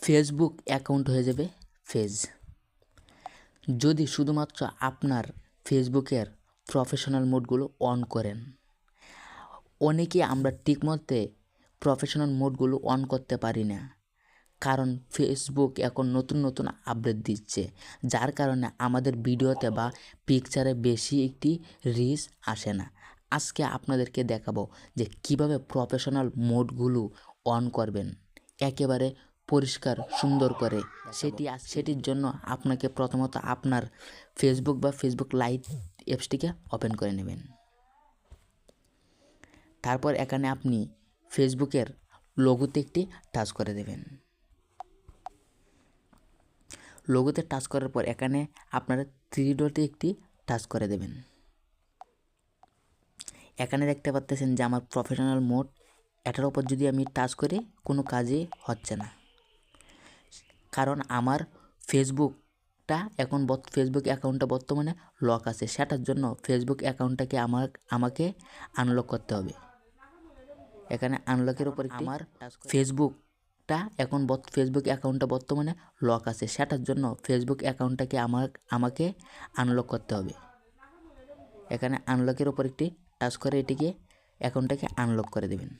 Facebook account হয়ে যাবে phase. যদি শুধুমাত্র আপনার ফেসবুকের প্রফেশনাল মোডগুলো অন করেন। অনেকে আমরা ঠিকমতো প্রফেশনাল মোডগুলো অন করতে পারি না, কারণ ফেসবুক এখন নতুন নতুন আপডেট দিচ্ছে, যার কারণে আমাদের ভিডিওতে বা পিকচারে বেশি একটি রিচ আসে না। আজকে আপনাদেরকে দেখাবো যে কিভাবে প্রফেশনাল মোডগুলো অন করবেন একেবারে পরিষ্কার সুন্দর করে। সেটির জন্য আপনাকে প্রথমত আপনার ফেসবুক বা ফেসবুক লাইট অ্যাপসটিকে ওপেন করে নেবেন। তারপর এখানে আপনি ফেসবুকের লোগোতে একটি টাচ করে দেবেন। লোগোতে টাচ করার পর এখানে আপনারা 3 ডটে একটি টাচ করে দেবেন। এখানে দেখতে পাচ্ছেন যে আমার প্রফেশনাল মোড, এটার উপর যদি আমি টাচ করি কোনো কাজই হচ্ছে না, কারণ আমার ফেসবুক অ্যাকাউন্টটা বর্তমানে লক আছে। সেটার জন্য ফেসবুক অ্যাকাউন্টটাকে আমাকে আনলক করতে হবে। এখানে আনলকের উপর আমার ফেসবুক অ্যাকাউন্টটা বর্তমানে লক আছে, সেটার জন্য ফেসবুক অ্যাকাউন্টটাকে আমাকে আনলক করতে হবে। এখানে আনলকের উপর একটি টাচ করে এটিকে অ্যাকাউন্টটাকে আনলক করে দেবেন।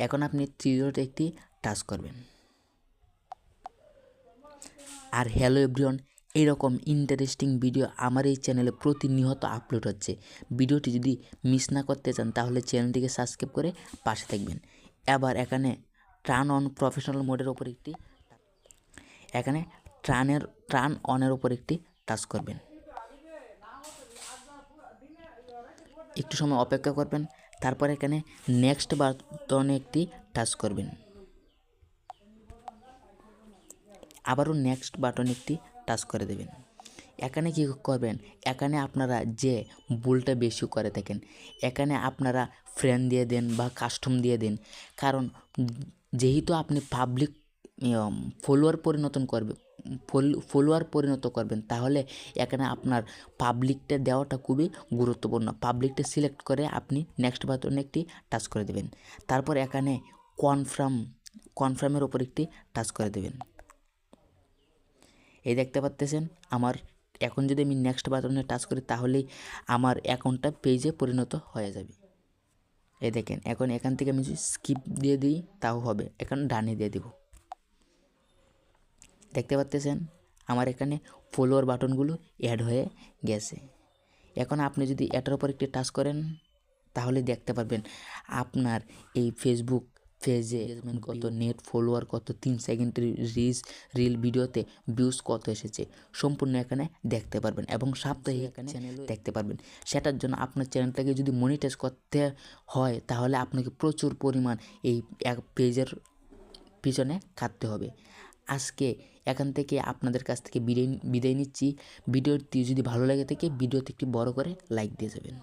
এখন আপনি 3 ডটে একটি টাচ করবেন। আর হ্যালো এভরিওয়ান, এইরকম ইন্টারেস্টিং ভিডিও আমার এই চ্যানেলে প্রতিনিয়ত আপলোড হচ্ছে। ভিডিওটি যদি মিস না করতে চান তাহলে চ্যানেলটিকে সাবস্ক্রাইব করে পাশে থাকবেন। এবার এখানে টার্ন অন প্রফেশনাল মোডের ওপর টার্ন অনের ওপর একটি টাচ করবেন। একটু সময় অপেক্ষা করবেন, তারপর এখানে নেক্সট বাটনে একটি টাচ করবেন। আবারও নেক্সট বাটনে একটি টাচ করে দেবেন। এখানে কী করবেন, এখানে আপনারা যে ভুলটা বেশি করে থাকেন, এখানে আপনারা ফ্রেন্ড দিয়ে দেন বা কাস্টম দিয়ে দেন, কারণ যেহেতু আপনি পাবলিক ফলোয়ার পরিণত করবেন, তাহলে এখানে আপনার পাবলিকটা দেওয়াটা খুবই গুরুত্বপূর্ণ। পাবলিকটা সিলেক্ট করে আপনি নেক্সট বাটনে একটি টাচ করে দেবেন। তারপর এখানে কনফার্মের ওপর একটি টাচ করে দেবেন। এই দেখতে পাচ্ছেন আমার এখন যদি আমি নেক্সট বাটনে টাচ করি তাহলেই আমার অ্যাকাউন্টটা পেজে পরিণত হয়ে যাবে। এই দেখেন, এখন এখান থেকে আমি যদি স্কিপ দিয়ে দিই তাও হবে, এখন ডানে দিয়ে দেব। দেখতে পাচ্ছেন আমার এখানে ফলোয়ার বাটনগুলো অ্যাড হয়ে গেছে। এখন আপনি যদি এটার উপর একটি টাচ করেন তাহলে দেখতে পারবেন আপনার এই ফেসবুক পেজে কত নেট ফলোয়ার, কত 3 সেকেন্ডের রিল ভিডিওতে ভিউজ কত এসেছে সম্পূর্ণ এখানে দেখতে পারবেন, এবং সাপ্তাহিক এখানে দেখতে পারবেন। সেটার জন্য আপনার চ্যানেলটাকে যদি মনিটাইজ করতে হয় তাহলে আপনাকে প্রচুর পরিমাণ এই পেজের পিছনে খাটতে হবে। আজকে এখান থেকে আপনাদের কাছ থেকে বিদায় নিচ্ছি। ভিডিওটি যদি ভালো লাগে থাকে ভিডিওতে একটি বড় করে লাইক দিয়ে যাবেন।